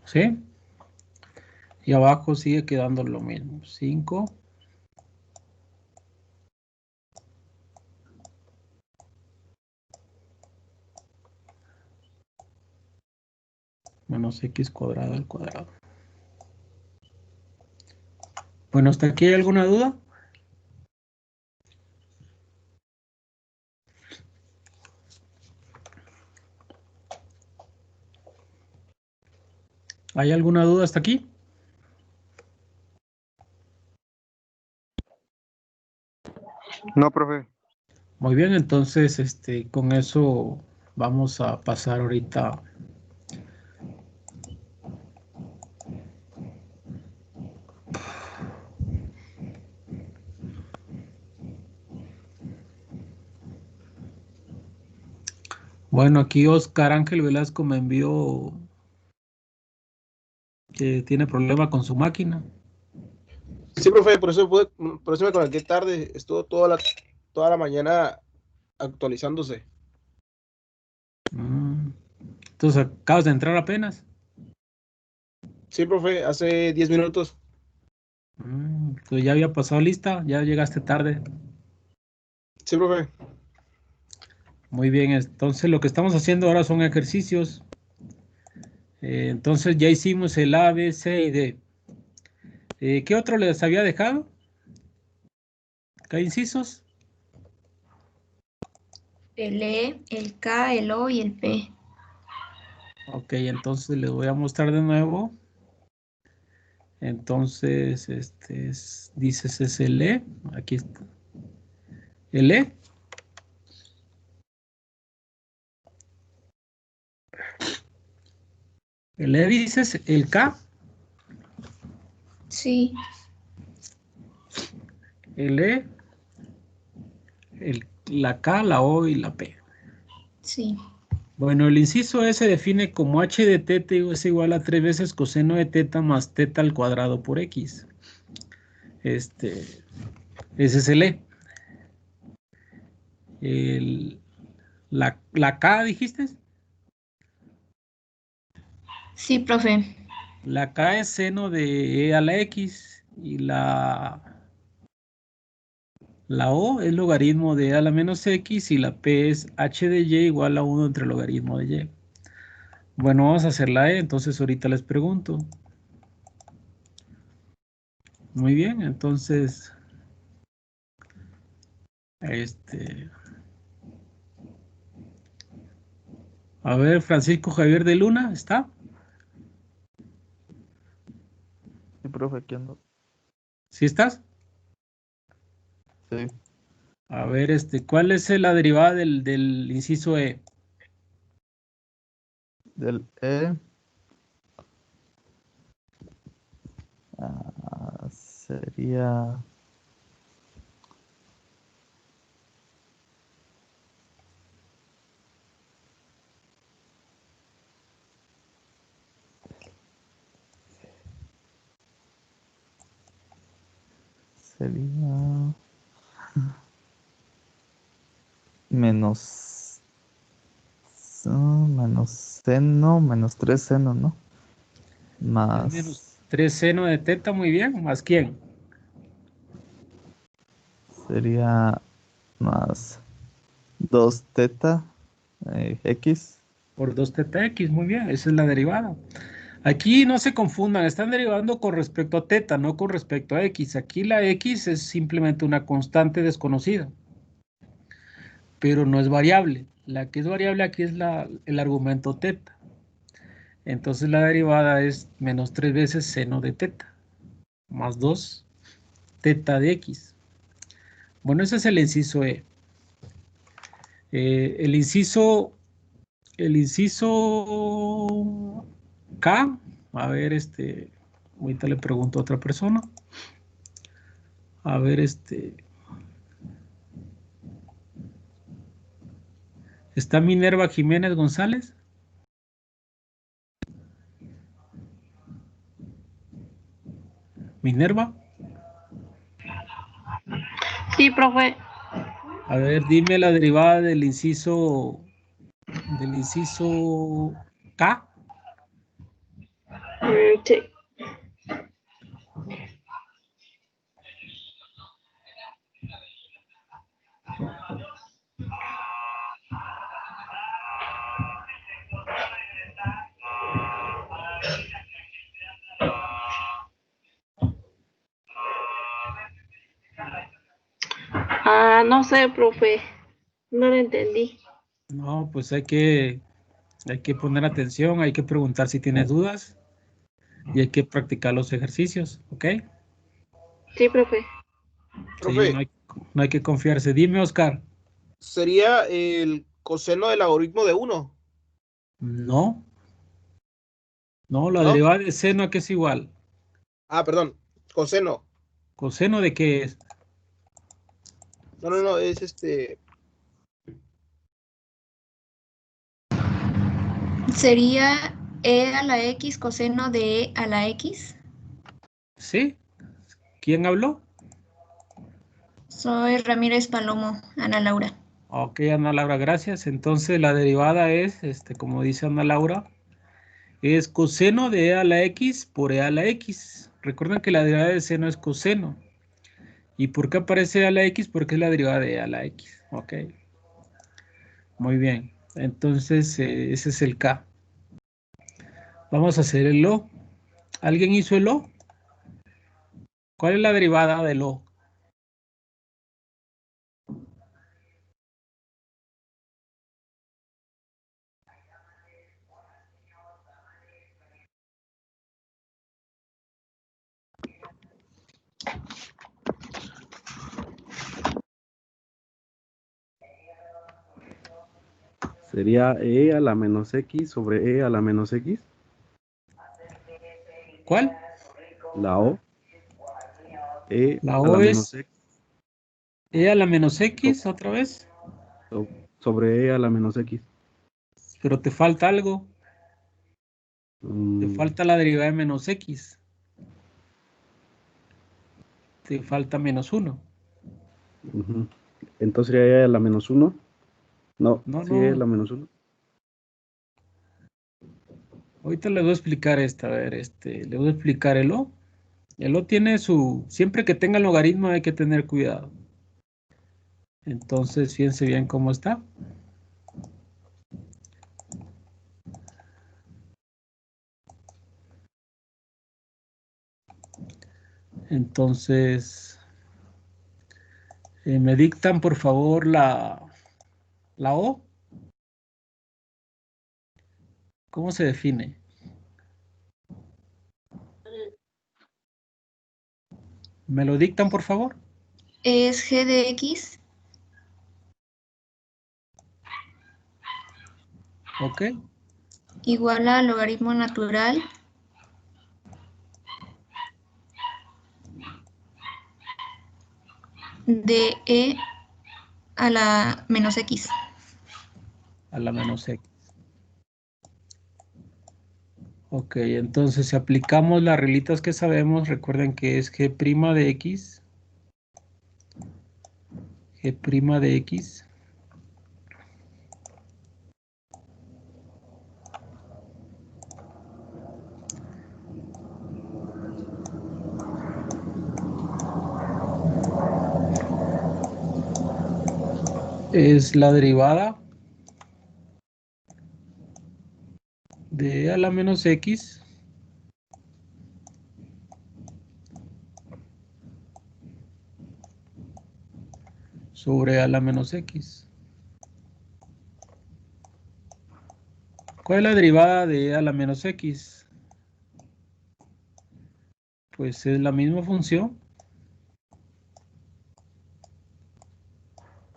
A: ¿Sí? Y abajo sigue quedando lo mismo. 5 menos x cuadrado al cuadrado. Bueno, ¿hasta aquí hay alguna duda? ¿Hay alguna duda hasta aquí?
B: No, profe.
A: Muy bien, entonces con eso vamos a pasar ahorita. Bueno, aquí Oscar Ángel Velasco me envió que tiene problema con su máquina.
H: Sí, profe, por eso me conecté tarde. Estuvo toda la mañana actualizándose.
A: Entonces acabas de entrar apenas.
H: Sí, profe, hace 10 minutos.
A: Entonces ya había pasado lista, ya llegaste tarde.
H: Sí, profe.
A: Muy bien, entonces lo que estamos haciendo ahora son ejercicios. Entonces ya hicimos el A, B, C y D. ¿Qué otro les había dejado? ¿Qué incisos?
C: El E, el K, el O y el P.
A: Ok, entonces les voy a mostrar de nuevo. Entonces, dices es el E. Aquí está. El E. El E dices el K.
C: Sí,
A: El E. La K, la O y la P.
C: sí.
A: Bueno, el inciso E se define como h de teta es igual a 3 veces coseno de teta más teta al cuadrado por x. Ese es el E. La K, ¿dijiste?
C: Sí, profe.
A: La K es seno de E a la X y la O es logaritmo de E a la menos X y la P es h de Y igual a 1 entre logaritmo de Y. Bueno, vamos a hacer la E, entonces ahorita les pregunto. Muy bien, entonces, a ver, Francisco Javier de Luna, ¿está?
B: Sí, profe, aquí ando.
A: ¿Sí estás?
B: Sí.
A: A ver, ¿cuál es la derivada del inciso E?
B: Del E. Sería. Sería. Menos seno, menos 3 seno, ¿no?
A: Es
B: Más.
A: menos 3 seno de teta, muy bien. ¿Más quién?
B: Sería más 2 teta X.
A: Por 2 teta x, muy bien. Esa es la derivada. Aquí no se confundan, están derivando con respecto a teta, no con respecto a x. Aquí la x es simplemente una constante desconocida, pero no es variable. La que es variable aquí es el argumento teta. Entonces la derivada es menos 3 veces seno de teta, más 2 teta de x. Bueno, ese es el inciso E. El inciso K, a ver, ahorita le pregunto a otra persona. A ver, ¿está Minerva Jiménez González? ¿Minerva?
D: Sí, profe.
A: A ver, dime la derivada del inciso K.
D: Sí. No sé, profe. No lo entendí.
A: No, pues hay que poner atención, hay que preguntar si tienes dudas y hay que practicar los ejercicios, ¿ok?
D: Sí, profe.
A: Sí,
H: Profe,
A: no hay que confiarse. Dime, Oscar.
H: sería el coseno del logaritmo de 1,
A: No, no, la
H: ¿no?
A: derivada de seno ¿a qué es igual?
H: Ah, perdón, coseno.
A: ¿Coseno de qué es?
H: No, es
C: Sería e a la x coseno de e a la x.
A: ¿Sí? ¿Quién habló?
C: Soy Ramírez Palomo, Ana Laura.
A: Ok, Ana Laura, gracias. Entonces la derivada es, como dice Ana Laura, es coseno de e a la x por e a la x. Recuerden que la derivada de seno es coseno. ¿Y por qué aparece e a la x? Porque es la derivada de e a la x. Ok, muy bien. Entonces ese es el K. Vamos a hacer el O. ¿Alguien hizo el O? ¿Cuál es la derivada del O?
I: Sería e a la menos x sobre e a la menos x.
A: ¿Cuál?
I: La O. E
A: La
I: a la
A: O
I: menos
A: es
I: x
A: e a la menos x otra vez,
I: sobre e a la menos x.
A: pero te falta algo. Te
I: Mm,
A: falta la derivada de menos x. Te falta menos 1.
I: ujú. Entonces sería e a la menos 1. No,
A: No,
I: sí, e a
A: no.
I: la menos 1.
A: Ahorita les voy a explicar esta. A ver, le voy a explicar el O. El O tiene siempre que tenga logaritmo hay que tener cuidado. Entonces, fíjense bien cómo está. Entonces, me dictan por favor la O. ¿Cómo se define? ¿Me lo dictan por favor?
C: Es g de x
A: Ok.
C: igual a logaritmo natural de e a la menos x.
A: A la menos x. Ok, entonces si aplicamos las reglitas que sabemos, recuerden que es g' de x, g' de x, es la derivada de e a la menos x sobre e a la menos x. ¿Cuál es la derivada de e a la menos x? Pues es la misma función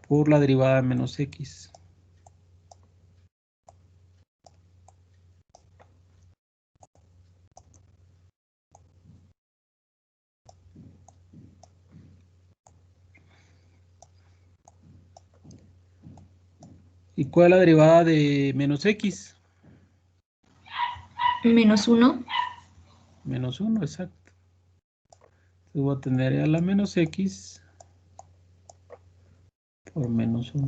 A: por la derivada de menos x. ¿Y cuál es la derivada de menos x?
C: Menos 1.
A: Menos 1, exacto. Entonces voy a tener e a la menos x por menos 1.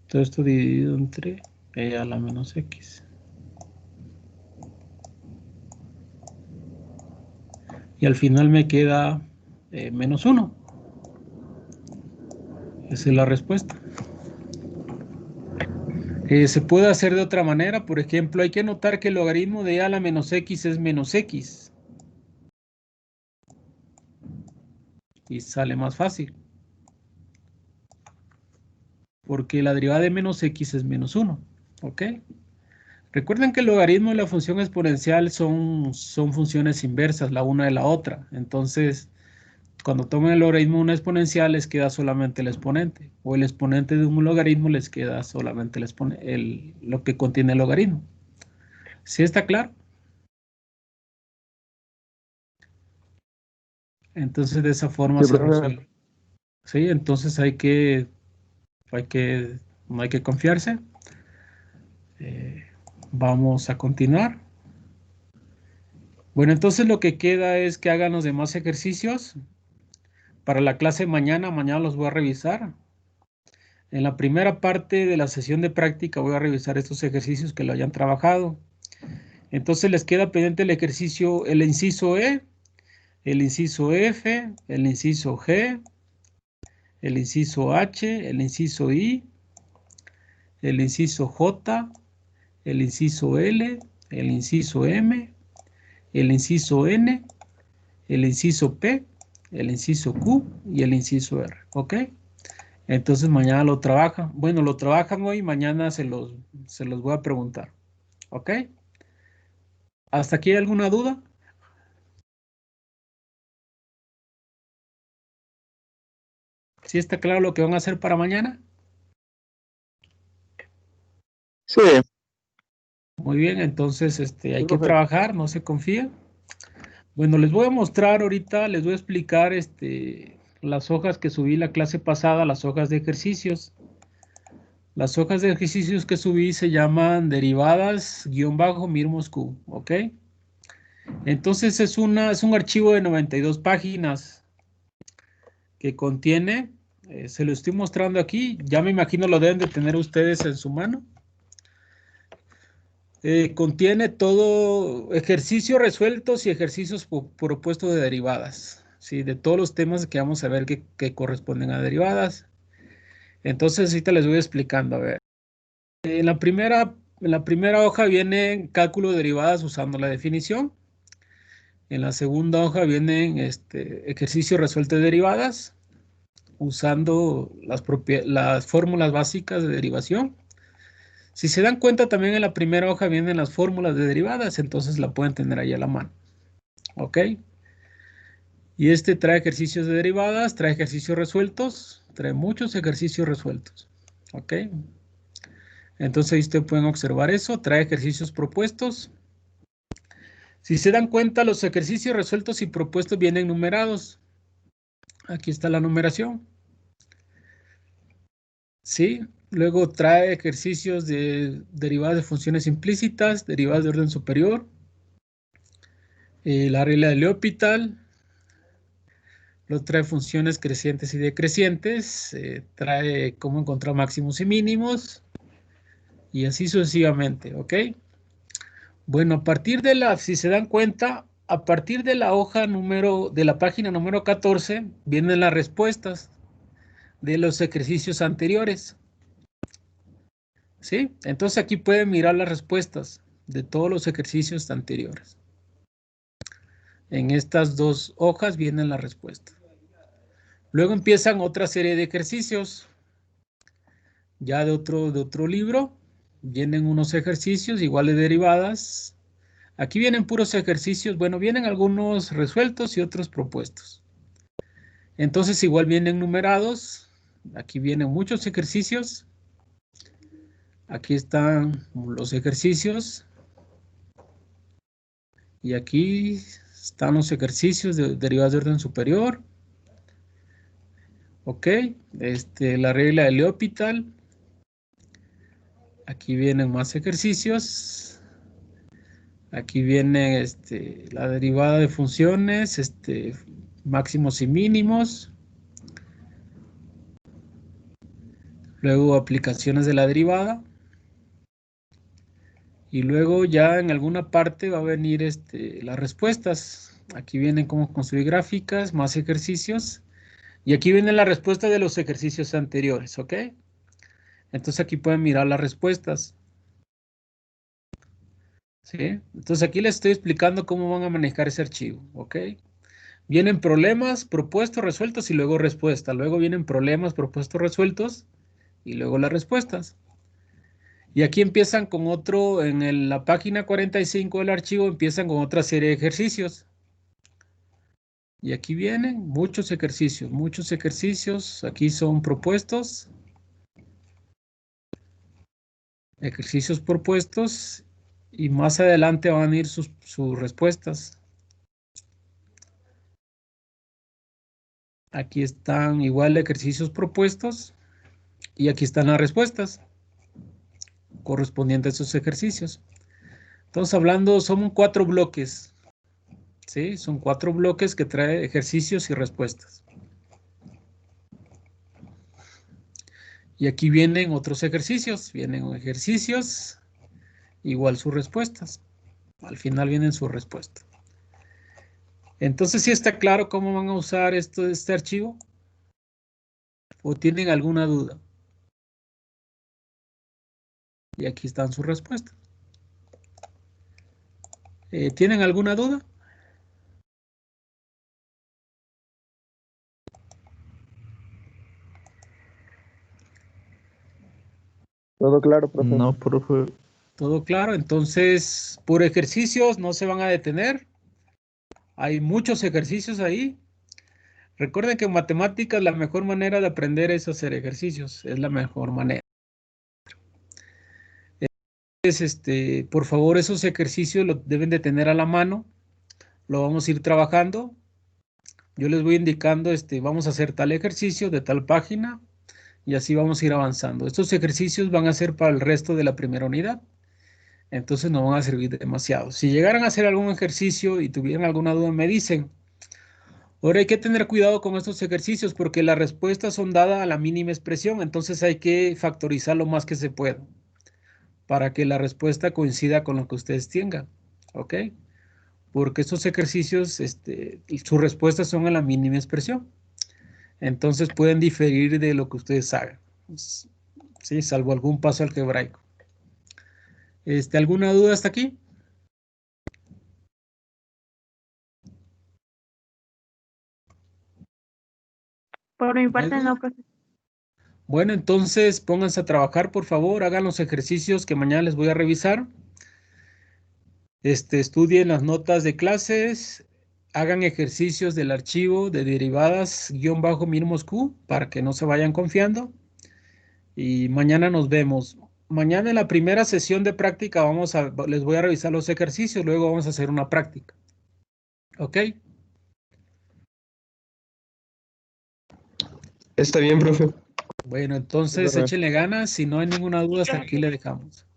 A: Todo esto dividido entre e a la menos x. Y al final me queda menos 1. Esa es la respuesta. Se puede hacer de otra manera. Por ejemplo, hay que notar que el logaritmo de e a la menos x es menos x. Y sale más fácil. Porque la derivada de menos x es menos 1. ¿Ok? Recuerden que el logaritmo y la función exponencial son funciones inversas la una de la otra. Entonces, cuando toman el logaritmo de una exponencial les queda solamente el exponente. O el exponente de un logaritmo les queda solamente lo que contiene el logaritmo. ¿Sí está claro? Entonces, de esa forma se resuelve. Sí, entonces no hay que confiarse. Vamos a continuar. Bueno, entonces lo que queda es que hagan los demás ejercicios. Para la clase mañana los voy a revisar. En la primera parte de la sesión de práctica voy a revisar estos ejercicios que lo hayan trabajado. Entonces les queda pendiente el ejercicio, el inciso E, el inciso F, el inciso G, el inciso H, el inciso I, el inciso J, el inciso L, el inciso M, el inciso N, el inciso P, el inciso Q y el inciso R. ¿Ok? Entonces mañana lo trabajan. Bueno, lo trabajan hoy, mañana se los voy a preguntar. ¿Ok? ¿Hasta aquí hay alguna duda? ¿Sí está claro lo que van a hacer para mañana?
G: Sí.
A: Muy bien, entonces hay que
H: profe.
A: trabajar, no se confíen. Bueno, les voy a mostrar ahorita, les voy a explicar las hojas que subí la clase pasada, las hojas de ejercicios. Las hojas de ejercicios que subí se llaman derivadas-mir Moscú, ¿ok? Entonces es un archivo de 92 páginas que contiene, se lo estoy mostrando aquí, ya me imagino lo deben de tener ustedes en su mano. Contiene todo ejercicios resueltos y ejercicios propuestos de derivadas, ¿sí? De todos los temas que vamos a ver que corresponden a derivadas. Entonces ahorita les voy explicando, a ver. En la primera hoja viene cálculo de derivadas usando la definición. En la segunda hoja vienen ejercicios resueltos de derivadas usando las fórmulas básicas de derivación. Si se dan cuenta, también en la primera hoja vienen las fórmulas de derivadas, entonces la pueden tener ahí a la mano. ¿Ok? Y trae ejercicios de derivadas, trae ejercicios resueltos, trae muchos ejercicios resueltos. ¿Ok? Entonces ahí ustedes pueden observar eso, trae ejercicios propuestos. Si se dan cuenta, los ejercicios resueltos y propuestos vienen numerados. Aquí está la numeración. ¿Sí? Luego trae ejercicios de derivadas de funciones implícitas, derivadas de orden superior, la regla de L'Hopital, luego trae funciones crecientes y decrecientes, trae cómo encontrar máximos y mínimos, y así sucesivamente, ¿ok? Bueno, a partir de si se dan cuenta, a partir de la hoja de la página número 14, vienen las respuestas de los ejercicios anteriores. ¿Sí? Entonces aquí pueden mirar las respuestas de todos los ejercicios anteriores. En estas dos hojas vienen las respuestas. Luego empiezan otra serie de ejercicios. Ya de otro libro, vienen unos ejercicios igual de derivadas. Aquí vienen puros ejercicios. Bueno, vienen algunos resueltos y otros propuestos. Entonces igual vienen numerados. Aquí vienen muchos ejercicios. Aquí están los ejercicios. Y aquí están los ejercicios de derivadas de orden superior. Ok. La regla de L'Hopital. Aquí vienen más ejercicios. Aquí viene la derivada de funciones, máximos y mínimos. Luego aplicaciones de la derivada. Y luego ya en alguna parte va a venir las respuestas. Aquí vienen cómo construir gráficas, más ejercicios. Y aquí viene la respuesta de los ejercicios anteriores, ¿ok? Entonces aquí pueden mirar las respuestas. ¿Sí? Entonces aquí les estoy explicando cómo van a manejar ese archivo, ¿ok? Vienen problemas, propuestos, resueltos y luego respuesta. Luego vienen problemas, propuestos, resueltos y luego las respuestas. Y aquí empiezan con otro, en la página 45 del archivo empiezan con otra serie de ejercicios. Y aquí vienen muchos ejercicios, muchos ejercicios. Aquí son propuestos. Ejercicios propuestos. Y más adelante van a ir sus respuestas. Aquí están igual ejercicios propuestos. Y aquí están las respuestas correspondientes a esos ejercicios. Estamos hablando, son 4 bloques. ¿Sí? Son 4 bloques que trae ejercicios y respuestas. Y aquí vienen otros ejercicios. Vienen ejercicios, igual sus respuestas. Al final vienen sus respuestas. Entonces, ¿sí está claro cómo van a usar este archivo? ¿O tienen alguna duda? Y aquí están sus respuestas. ¿Tienen alguna duda?
H: Todo claro, profe.
B: No, profe.
A: Todo claro. Entonces, por ejercicios no se van a detener. Hay muchos ejercicios ahí. Recuerden que en matemáticas la mejor manera de aprender es hacer ejercicios. Es la mejor manera. Entonces, por favor, esos ejercicios los deben de tener a la mano. Lo vamos a ir trabajando. Yo les voy indicando, vamos a hacer tal ejercicio de tal página y así vamos a ir avanzando. Estos ejercicios van a ser para el resto de la primera unidad. Entonces no van a servir demasiado. Si llegaran a hacer algún ejercicio y tuvieran alguna duda, me dicen. Ahora hay que tener cuidado con estos ejercicios porque las respuestas son dadas a la mínima expresión. Entonces hay que factorizar lo más que se pueda para que la respuesta coincida con lo que ustedes tengan. ¿Ok? Porque estos ejercicios, sus respuestas son a la mínima expresión. Entonces pueden diferir de lo que ustedes hagan. ¿Sí? Salvo algún paso algebraico. ¿Alguna duda hasta aquí?
D: Por mi parte no, profe.
A: Bueno, entonces pónganse a trabajar, por favor. Hagan los ejercicios que mañana les voy a revisar. Estudien las notas de clases. Hagan ejercicios del archivo de derivadas --mínimos Q para que no se vayan confiando. Y mañana nos vemos. Mañana en la primera sesión de práctica les voy a revisar los ejercicios, luego vamos a hacer una práctica. ¿Ok?
E: Está bien, profe.
A: Bueno, entonces échenle ganas. Si no hay ninguna duda, hasta aquí le dejamos.